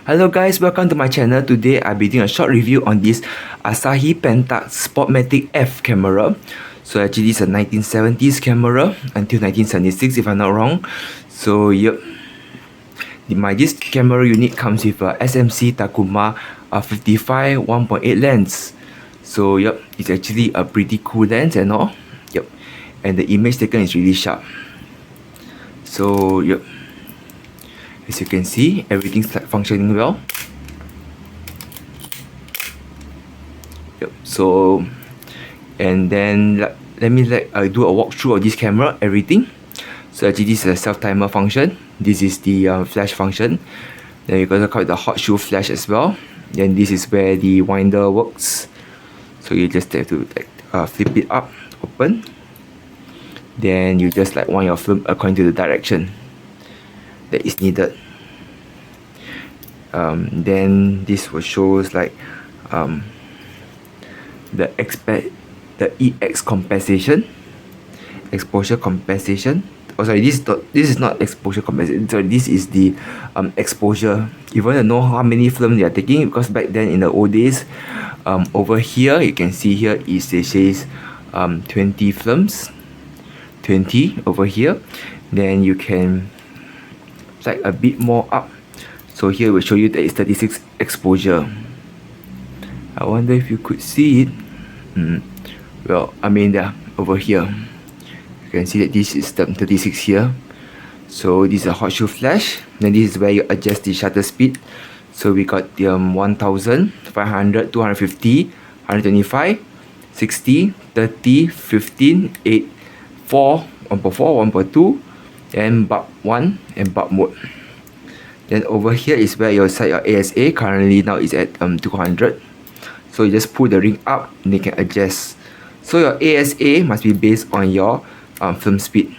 Hello guys, welcome to my channel. Today I'll be doing a short review on this Asahi Pentax Spotmatic F camera. So actually it's a 1970s camera until 1976 if I'm not wrong. So yep, this camera unit comes with a SMC Takuma 55 1.8 lens. So yep, it's actually a pretty cool lens and all. Yep, and the image taken is really sharp. So yep, as you can see, everything's functioning well. Yep. So, and then let me do a walkthrough of this camera, everything. So actually, this is a self timer function. This is the flash function. Then you gotta call it the hot shoe flash as well. Then this is where the winder works. So you just have to flip it up, open. Then you just wind your film according to the direction that is needed. Then this will shows the EX compensation, exposure compensation. Oh sorry, this is not exposure compensation. Sorry, this is the exposure. You want to know how many films they are taking, because back then in the old days, over here you can see here it says 20 films, 20 over here. Then you can a bit more up. So here will show you that it's 36 exposure. I wonder if you could see it. Well, I mean over here. You can see that this is 36 here. So this is a hot shoe flash. Then this is where you adjust the shutter speed. So we got the 1000, 500, 250, 125, 60, 30, 15, 8, 4, 1.4, 1.2, and bulb 1 and bulb mode. Then over here is where you set your ASA. Currently now it's at 200. So you just pull the ring up and you can adjust. So your ASA must be based on your film speed.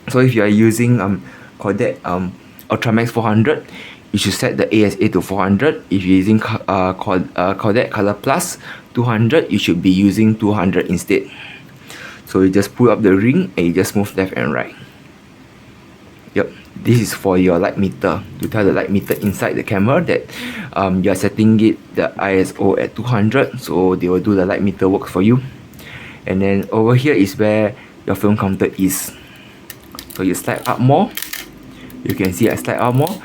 So if you are using Kodak Ultramax 400, you should set the ASA to 400. If you're using Kodak Color Plus 200, you should be using 200 instead. So you just pull up the ring and you just move left and right. Yep, this is for your light meter, to tell the light meter inside the camera that you are setting it the ISO at 200, so they will do the light meter work for you. And then over here is where your film counter is. So you slide up more, you can see I slide up more,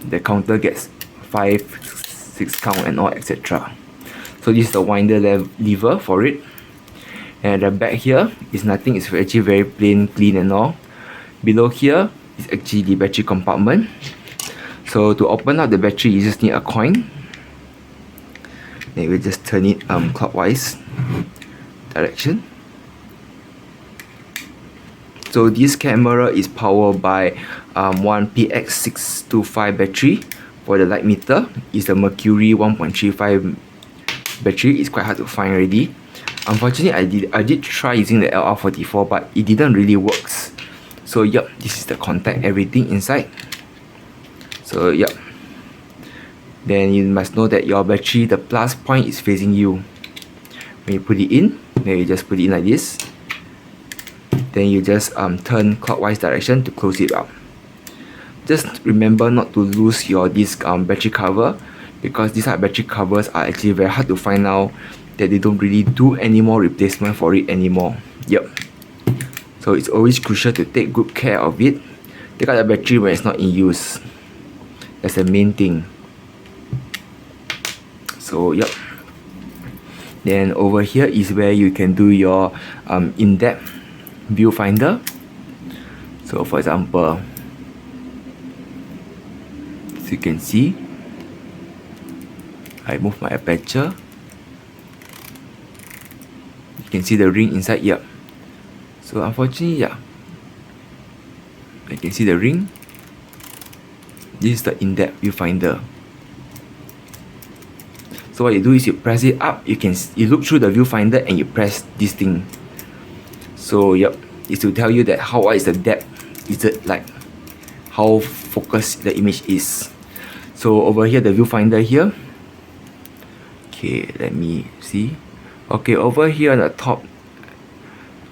the counter gets 5, 6 count and all, etc. So this is the winder lever for it. And at the back here is nothing, it's actually very plain, clean and all. Below here is actually the battery compartment. So to open up the battery, you just need a coin. Then we just turn it clockwise direction. So this camera is powered by one PX625 battery. For the light meter, it's a Mercury 1.35 battery. It's quite hard to find already. Unfortunately, I did try using the LR44, but it didn't really work. So yep, this is the contact, everything inside. So yep, then you must know that your battery, the plus point is facing you. When you put it in, then you just put it in like this. Then you just turn clockwise direction to close it up. Just remember not to lose your battery cover, because these battery covers are actually very hard to find now, that they don't really do any more replacement for it anymore. Yep. So it's always crucial to take good care of it. Take out the battery when it's not in use. That's the main thing. So yep. Then over here is where you can do your in-depth viewfinder. So for example, as you can see, I move my aperture. You can see the ring inside here. So unfortunately, yeah, I can see the ring. This is the in-depth viewfinder. So what you do is you press it up. You look through the viewfinder and you press this thing. So yep, it's to tell you that how wide is the depth. Is it how focused the image is. So over here, the viewfinder here. Okay, let me see. Okay, over here on the top,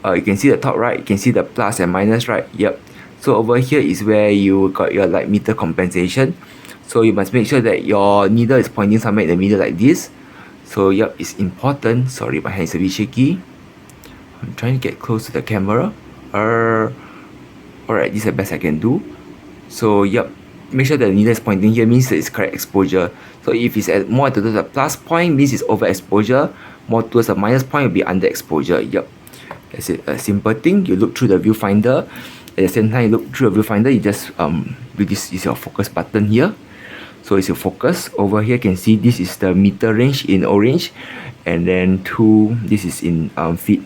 you can see the top right, you can see the plus and minus, right? Yep. So over here is where you got your like meter compensation. So you must make sure that your needle is pointing somewhere in the middle like this. So yep, it's important. Sorry, my hand is a bit shaky. I'm trying to get close to the camera. Alright, this is the best I can do. So yep, make sure the needle is pointing here means that it's correct exposure. So if it's at more towards the plus point means it's overexposure. More towards the minus point will be underexposure. Yep, that's it. A simple thing. You look through the viewfinder. At the same time, you look through the viewfinder. You just this is your focus button here. So it's your focus. Over here, you can see this is the meter range in orange, and then this is in feet.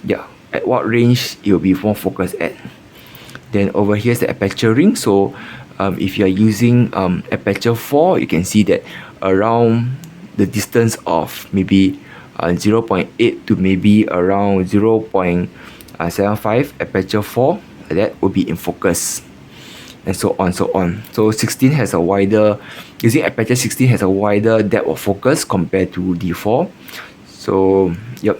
Yeah, at what range it will be more focused at. Then over here is the aperture ring. So if you are using aperture 4, you can see that around the distance of maybe 0.8 to maybe around 0.75 aperture 4, that will be in focus, and so on. So 16 has a wider, using aperture 16 has a wider depth of focus compared to D4. So yep,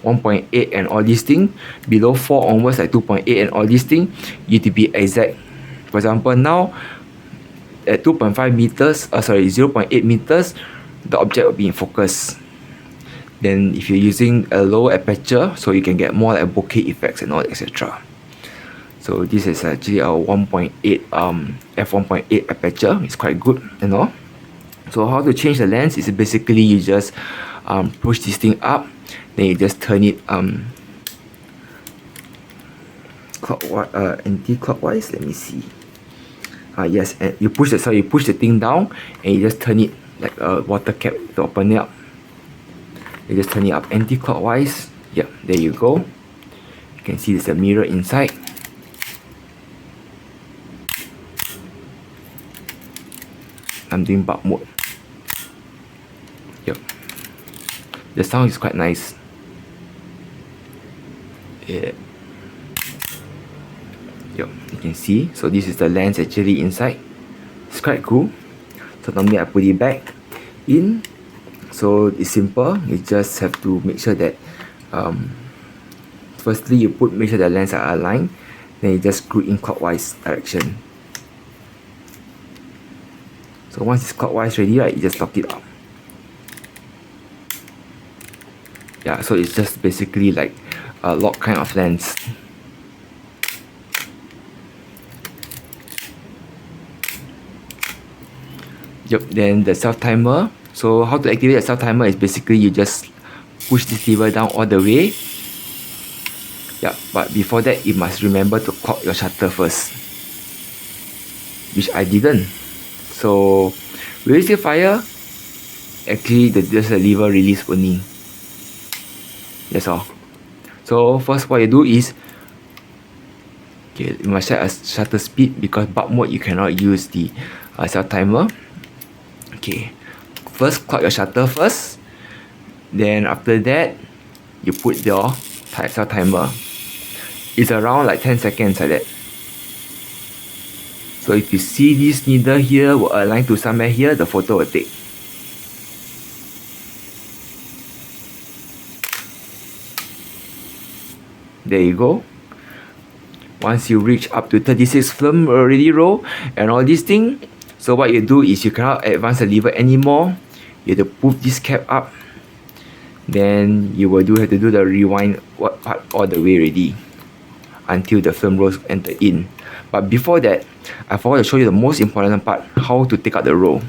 1.8 and all these things. Below 4 onwards, like 2.8 and all these things, you need to be exact. For example, now at 2.5 meters, 0.8 meters, the object will be in focus. Then if you're using a lower aperture, so you can get more like bokeh effects and all, etc. So this is actually a 1.8 f1.8 aperture. It's quite good and all. So how to change the lens is basically you just push this thing up, then you just turn it anti-clockwise. Let me see. Yes, and you push the thing down, and you just turn it like a water cap to open it up. You just turn it up anti-clockwise. Yeah, there you go. You can see there's a mirror inside. I'm doing bulb mode. Yep. The sound is quite nice. Yeah. Yep, you can see. So this is the lens actually inside. It's quite cool. So normally I put it back in. So it's simple. You just have to make sure that firstly you make sure the lens are aligned. Then you just screw in clockwise direction. So once it's clockwise ready, right, you just lock it up. Yeah, so it's just basically like a lock kind of lens. Yep, then the self timer. So how to activate the self timer is basically you just push this lever down all the way. Yeah, but before that you must remember to clock your shutter first, which I didn't. So will it still fire? Actually, just a lever release only. That's all. So first what you do is, okay, you must set a shutter speed because bulb mode you cannot use the self timer. Okay, first clock your shutter first. Then after that, you put your self timer. It's around like 10 seconds like that. So if you see this needle here will align to somewhere here, the photo will take. There you go. Once you reach up to 36 film already roll and all these things, so what you do is you cannot advance the lever anymore. You have to pull this cap up. Then you will have to do the rewind part all the way ready until the film rolls enter in. But before that, I forgot to show you the most important part, how to take out the roll.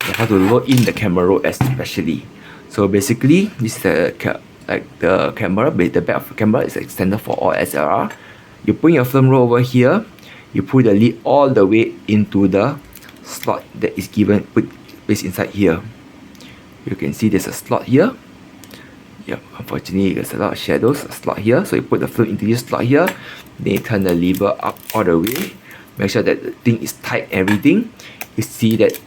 How to load in the camera roll especially. So basically, this is the camera, the back of the camera is extended for all SLR. You put your film roll over here, you put the lid all the way into the slot that is placed inside here. You can see there's a slot here. Yep, unfortunately there's a lot of shadows, a slot here. So you put the film into this slot here, then you turn the lever up all the way. Make sure that the thing is tight, everything. You see that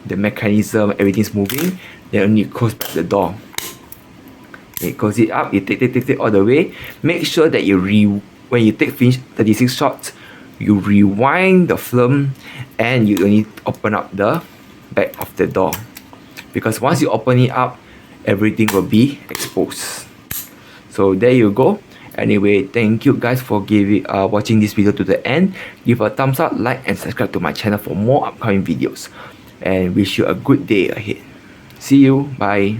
the mechanism, everything's moving. Then only close back the door. You close it up, you take all the way. Make sure that when you finish 36 shots, you rewind the film and you only open up the back of the door. Because once you open it up, everything will be exposed. So there you go. Anyway, thank you guys for watching this video to the end. Give a thumbs up, like, and subscribe to my channel for more upcoming videos. And wish you a good day ahead. See you. Bye.